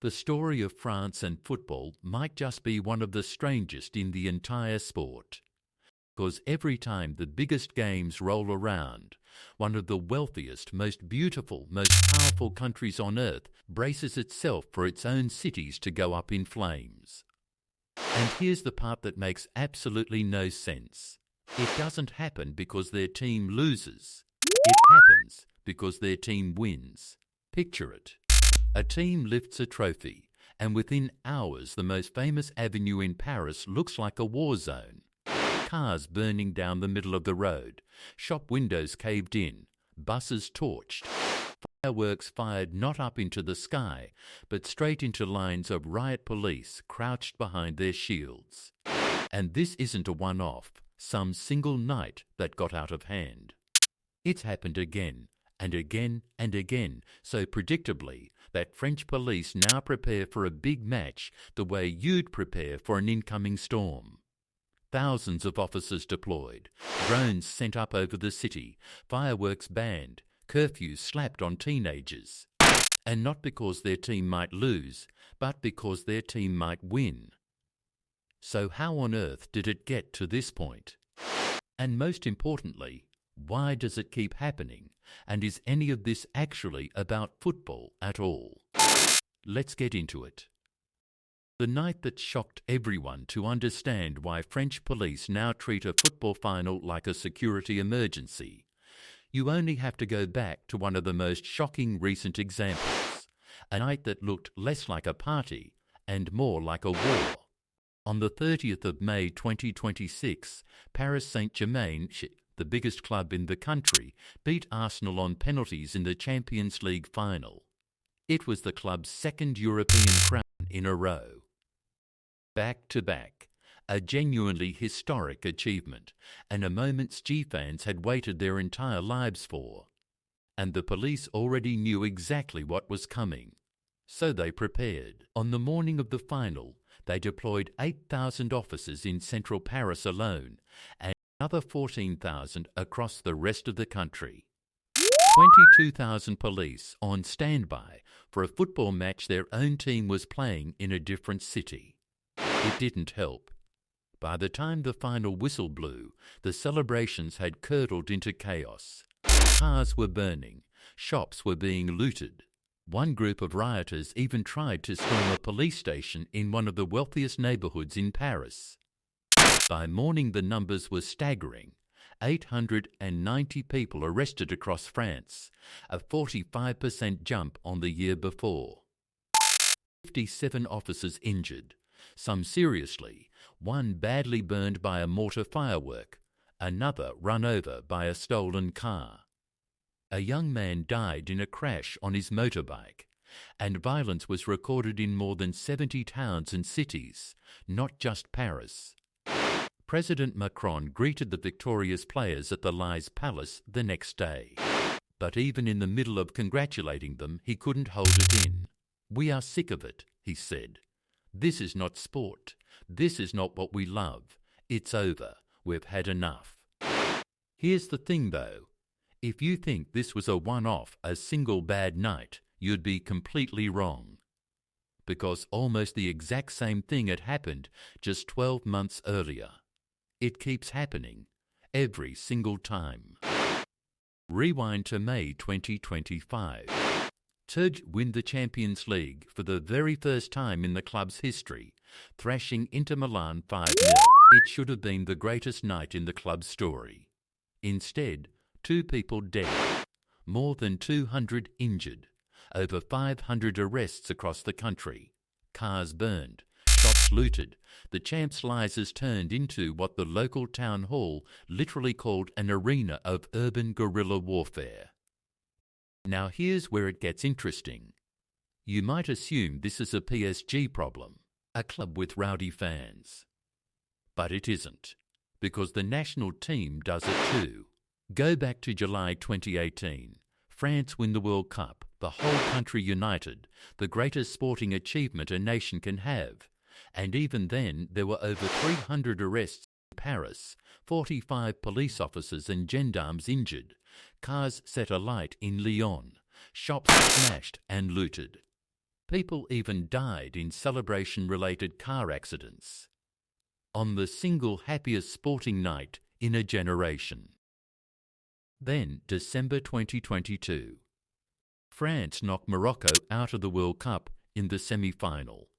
The story of France and football might just be one of the strangest in the entire sport. Because every time the biggest games roll around, one of the wealthiest, most beautiful, most powerful countries on earth braces itself for its own cities to go up in flames. And here's the part that makes absolutely no sense. It doesn't happen because their team loses. It happens because their team wins. Picture it. A team lifts a trophy, and within hours the most famous avenue in Paris looks like a war zone. Cars burning down the middle of the road, shop windows caved in, buses torched, fireworks fired not up into the sky, but straight into lines of riot police crouched behind their shields. And this isn't a one-off, some single night that got out of hand. It's happened again, and again, and again, so predictably that French police now prepare for a big match the way you'd prepare for an incoming storm. Thousands of officers deployed, drones sent up over the city, fireworks banned, curfews slapped on teenagers. And not because their team might lose, but because their team might win. So how on earth did it get to this point? And most importantly, why does it keep happening? And is any of this actually about football at all? Let's get into it. The night that shocked everyone to understand why French police now treat a football final like a security emergency. You only have to go back to one of the most shocking recent examples. A night that looked less like a party and more like a war. On the 30th of May 2026, Paris Saint-Germain, the biggest club in the country, beat Arsenal on penalties in the Champions League final. It was the club's second European crown in a row. Back to back, a genuinely historic achievement, and a moment G-fans had waited their entire lives for. And the police already knew exactly what was coming. So they prepared. On the morning of the final, they deployed 8,000 officers in central Paris alone, and another 14,000 across the rest of the country. 22,000 police on standby for a football match their own team was playing in a different city. It didn't help. By the time the final whistle blew, the celebrations had curdled into chaos. Cars were burning, shops were being looted. One group of rioters even tried to storm a police station in one of the wealthiest neighborhoods in Paris. By morning the numbers were staggering. 890 people arrested across France, a 45% jump on the year before. 57 officers injured, some seriously, one badly burned by a mortar firework, another run over by a stolen car. A young man died in a crash on his motorbike, and violence was recorded in more than 70 towns and cities, not just Paris. President Macron greeted the victorious players at the Lies Palace the next day. But even in the middle of congratulating them, he couldn't hold it in. "We are sick of it," he said. "This is not sport. This is not what we love. It's over. We've had enough." Here's the thing, though. If you think this was a one-off, a single bad night, you'd be completely wrong. Because almost the exact same thing had happened just 12 months earlier. It keeps happening, every single time. Rewind to May 2025. Turge win the Champions League for the very first time in the club's history, thrashing Inter Milan 5-0. It should have been the greatest night in the club's story. Instead, 2 people dead, more than 200 injured, over 500 arrests across the country, cars burned, shops looted. The champs' lies turned into what the local town hall literally called an arena of urban guerrilla warfare. Now here's where it gets interesting. You might assume this is a PSG problem, a club with rowdy fans. But it isn't, because the national team does it too. Go back to July 2018. France win the World Cup, the whole country united, the greatest sporting achievement a nation can have. And even then, there were over 300 arrests in Paris, 45 police officers and gendarmes injured, cars set alight in Lyon, shops smashed and looted. People even died in celebration-related car accidents. On the single happiest sporting night in a generation. Then, December 2022. France knocked Morocco out of the World Cup in the semi-final.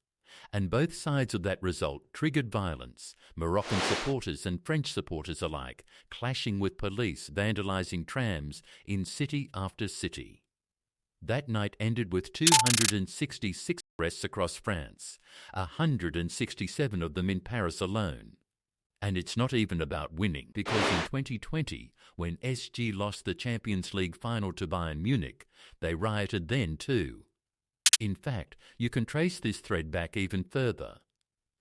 And both sides of that result triggered violence, Moroccan supporters and French supporters alike clashing with police, vandalising trams in city after city. That night ended with 266 arrests across France, 167 of them in Paris alone. And it's not even about winning, because in 2020, when SG lost the Champions League final to Bayern Munich, they rioted then too. In fact, you can trace this thread back even further.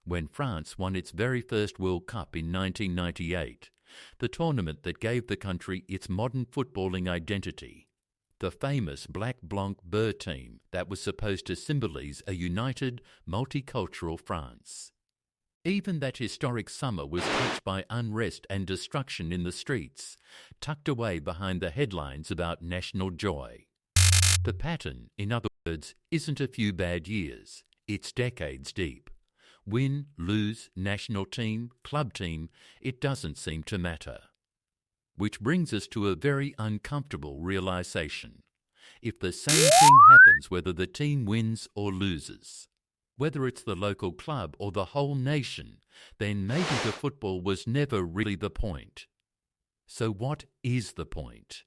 When France won its very first World Cup in 1998, the tournament that gave the country its modern footballing identity, the famous Black Blanc Bleu team that was supposed to symbolize a united, multicultural France. Even that historic summer was touched by unrest and destruction in the streets, tucked away behind the headlines about national joy. The pattern, in other words, isn't a few bad years, it's decades deep. Win, lose, national team, club team, it doesn't seem to matter. Which brings us to a very uncomfortable realization. If the same thing happens whether the team wins or loses, whether it's the local club or the whole nation, then maybe the football was never really the point. So what is the point?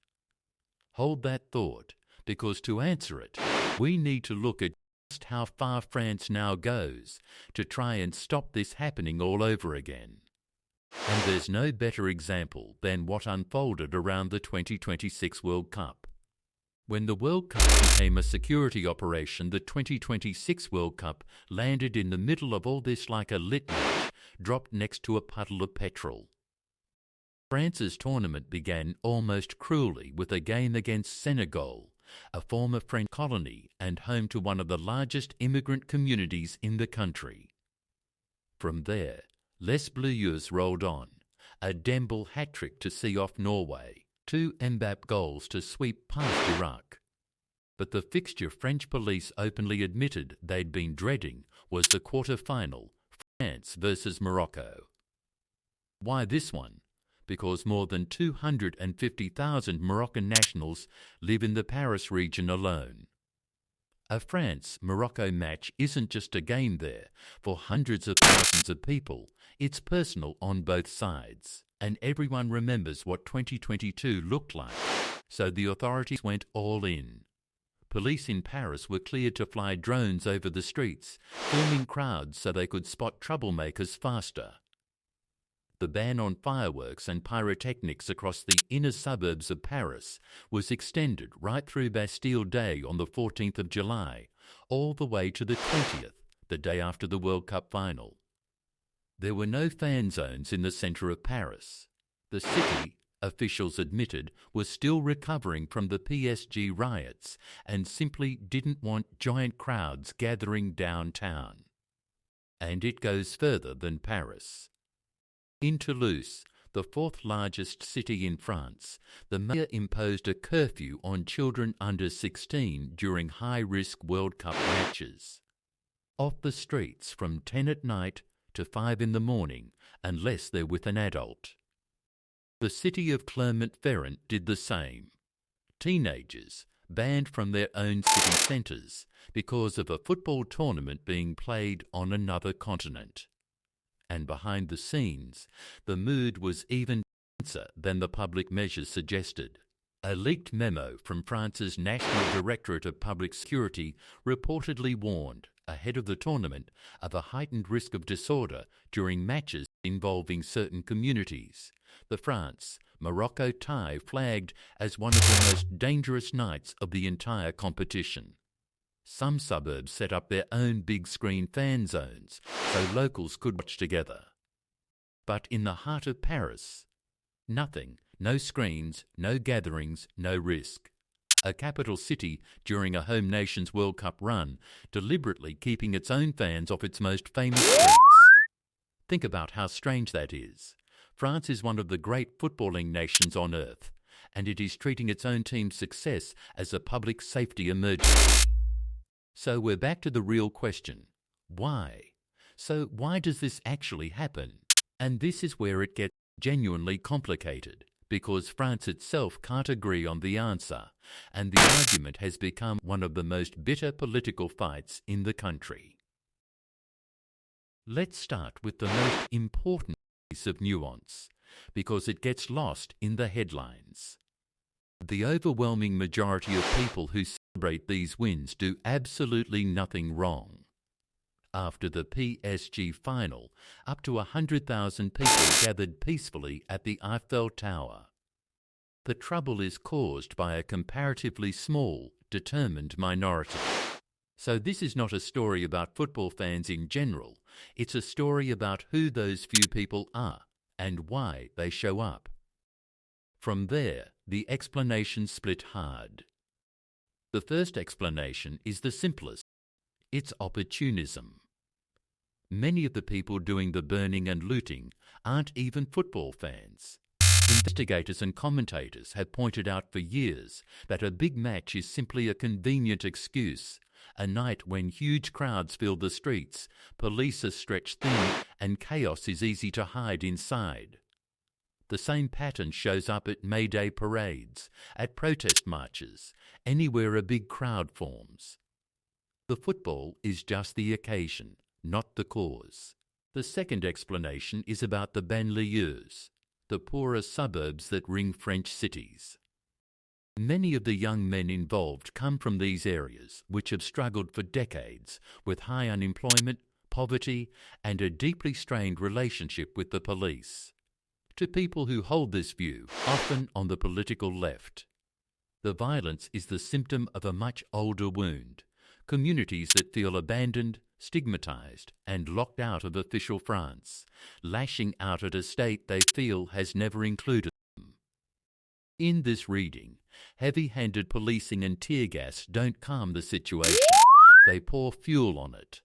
Hold that thought, because to answer it, we need to look at just how far France now goes to try and stop this happening all over again. And there's no better example than what unfolded around the 2026 World Cup. When the World Cup became a security operation, the 2026 World Cup landed in the middle of all this like a lit match, dropped next to a puddle of petrol. France's tournament began almost cruelly with a game against Senegal, a former French colony and home to one of the largest immigrant communities in the country. From there, Les Bleus rolled on, a Dembele hat-trick to see off Norway, 2 Mbappé goals to sweep past Iraq. But the fixture French police openly admitted they'd been dreading was the quarter-final, France versus Morocco. Why this one? Because more than 250,000 Moroccan nationals live in the Paris region alone. A France-Morocco match isn't just a game there. For hundreds of thousands of people, it's personal on both sides. And everyone remembers what 2022 looked like. So the authorities went all in. Police in Paris were cleared to fly drones over the streets, filming crowds so they could spot troublemakers faster. The ban on fireworks and pyrotechnics across the inner suburbs of Paris was extended right through Bastille Day on the 14th of July, all the way to the 20th, the day after the World Cup final. There were no fan zones in the centre of Paris. The city, officials admitted, was still recovering from the PSG riots and simply didn't want giant crowds gathering downtown. And it goes further than Paris. In Toulouse, the 4th largest city in France, the mayor imposed a curfew on children under 16 during high-risk World Cup matches. Off the streets from 10 at night to 5 in the morning, unless they're with an adult. The city of Clermont-Ferrand did the same. Teenagers banned from their own city centres because of a football tournament being played on another continent. And behind the scenes, the mood was even denser than the public measures suggested. A leaked memo from France's National Directorate of Public Security reportedly warned, ahead of the tournament, of a heightened risk of disorder during matches involving certain communities. The France-Morocco tie flagged as one of the most dangerous nights of the entire competition. Some suburbs set up their own big-screen fan zones so locals could watch together. But in the heart of Paris, nothing, no screens, no gatherings, no risk. A capital city during a home nation's World Cup run, deliberately keeping its own fans off its most famous streets. Think about how strange that is. France is one of the great footballing nations on earth, and it is treating its own team's success as a public safety emergency. So we're back to the real question. Why? So why does this actually happen? And this is where it gets genuinely complicated, because France itself can't agree on the answer, and the argument has become one of the most bitter political fights in the country. Let's start with the most important piece of nuance, because it gets lost in the headlines. The overwhelming majority of people who celebrate these wins do absolutely nothing wrong. After the PSG final, up to 100,000 people gathered peacefully at the Eiffel Tower. The trouble is caused by a comparatively small, determined minority. So this is not a story about football fans in general, it's a story about who those few people are and why they show up. From there, the explanations split hard. The first explanation is the simplest. It's opportunism. Many of the people doing the burning and looting aren't even football fans. Investigators and commentators have pointed out for years that a big match is simply a convenient excuse, a night when huge crowds fill the streets, police are stretched thin, and chaos is easy to hide inside. The same pattern shows up at May Day parades, at protest marches, anywhere a big crowd forms. The football is just the occasion, not the cause. The second explanation is about the banlieues, the poorer suburbs that ring French cities. Many of the young men involved come from these areas, which have struggled for decades with high unemployment, poverty, and a deeply strained relationship with the police. To people who hold this view, often on the political left, the violence is the symptom of a much older wound. Communities that feel abandoned, stigmatized, and locked out of official France, lashing out at a state they feel has never included them. In this reading, heavy-handed policing and tear gas don't calm the situation, they pour fuel on it.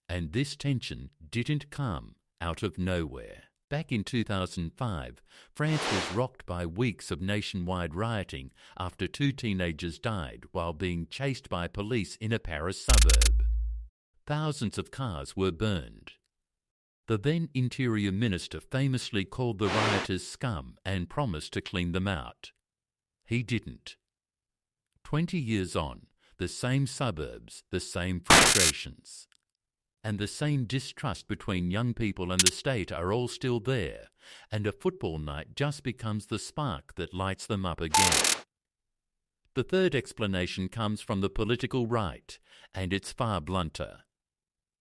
And this tension didn't come out of nowhere. Back in 2005, France was rocked by weeks of nationwide rioting after 2 teenagers died while being chased by police in a Paris suburb. Thousands of cars were burned. The then Interior Minister famously called the rioters scum and promised to clean them out. He didn't. 20 years on, the same suburbs, the same frustrations, and the same distrust between young people and the state are all still there, and a football night just becomes the spark that lights them up again. The third explanation comes from the political right, and it's far blunter.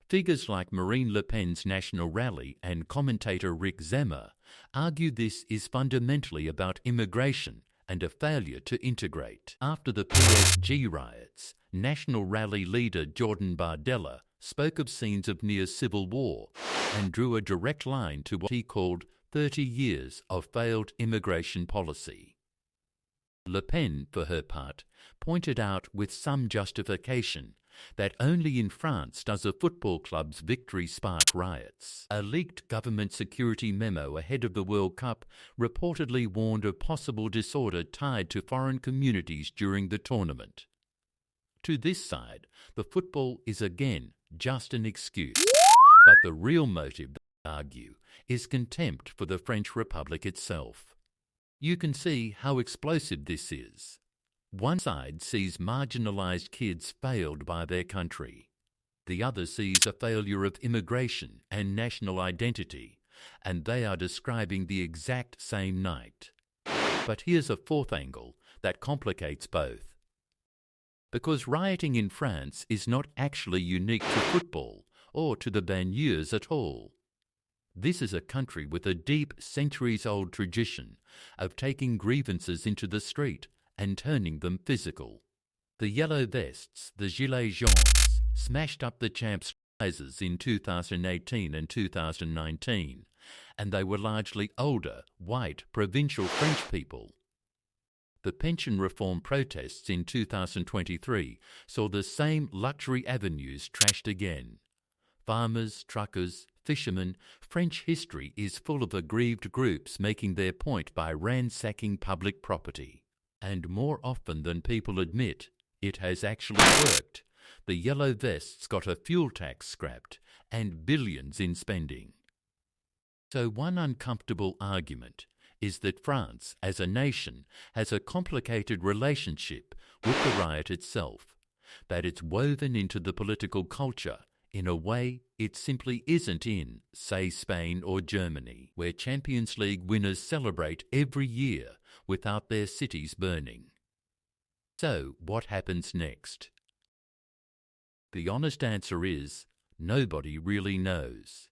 Figures like Marine Le Pen's National Rally and commentator Rick Zemmer argue this is fundamentally about immigration and a failure to integrate. After the PSG riots, National Rally leader Jordan Bardella spoke of scenes of near civil war and drew a direct line to what he called 30 years of failed immigration policy. Le Pen, for her part, pointed out with some justification that only in France does a football club's victory spark riots. A leaked government security memo ahead of the World Cup reportedly warned of possible disorder tied to foreign communities during the tournament. To this side, the football is again just an excuse, but the real motive, they argue, is contempt for the French Republic itself. You can see how explosive this is. One side sees marginalized kids failed by their country. The other sees a failure of immigration and national identity, and they are describing the exact same night. But here's a fourth angle that complicates both. Because rioting in France is not actually unique to football or to the banlieues at all. This is a country with a deep, centuries-old tradition of taking grievances into the street and turning them physical. The Yellow Vests, the Gilets jaunes, smashed up the Champs Elysees in 2018 and 2019, and they were largely older, white, provincial French people. The pension reform protests in 2023 saw the same luxury avenues trashed again. Farmers, truckers, fishermen, French history is full of aggrieved groups making their point by ransacking public property. And more often than people admit, it has actually worked, The yellow vests got a fuel tax scrapped and billions in spending. So one uncomfortable argument is that France, as a nation, has a complicated relationship with the riot itself, that it's woven into the political culture in a way it simply isn't in, say, Spain or Germany, where Champions League winners celebrate every year without their cities burning. So, what happens next? The honest answer is, nobody really knows.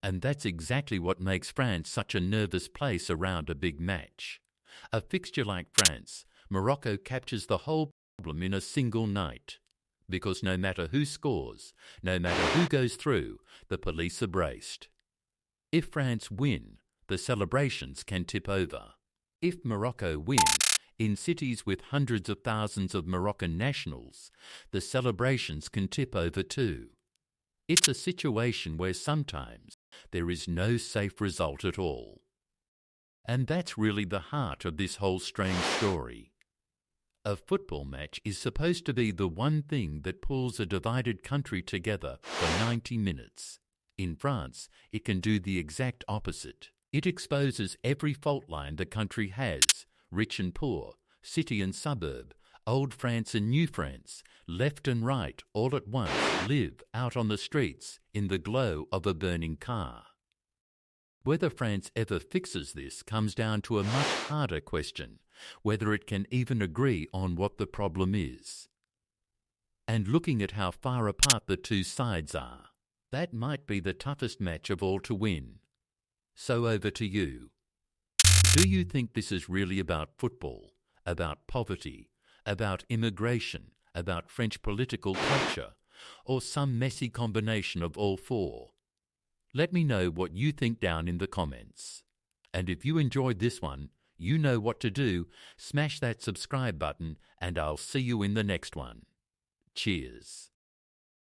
And that's exactly what makes France such a nervous place around a big match. A fixture like France, Morocco captures the whole problem in a single night. Because no matter who scores, no matter who goes through, the police are braced. If France win, the celebrations can tip over. If Morocco win, in cities with hundreds of thousands of Moroccan nationals, the celebrations can tip over too. It's a situation where sometimes there is no safe result at all. And that's really the heart of this whole strange story. A football match is supposed to be the one thing that pulls a divided country together for 90 minutes. In France, it can do the exact opposite. It exposes every fault line the country has, rich and poor, city and suburb, old France and new France, left and right, all at once, live out on the streets in the glow of a burning car. Whether France ever fixes this comes down to a much harder question, whether it can even agree on what the problem is. And looking at how far apart the two sides are, that might be the toughest match of all to win. So over to you. Do you think this is really about football, about poverty, about immigration, about French political culture, or some messy combination of all four? Let me know what you think down in the comments. And if you enjoyed this one, you know what to do. Smash that subscribe button and I'll see you in the next one. Cheers.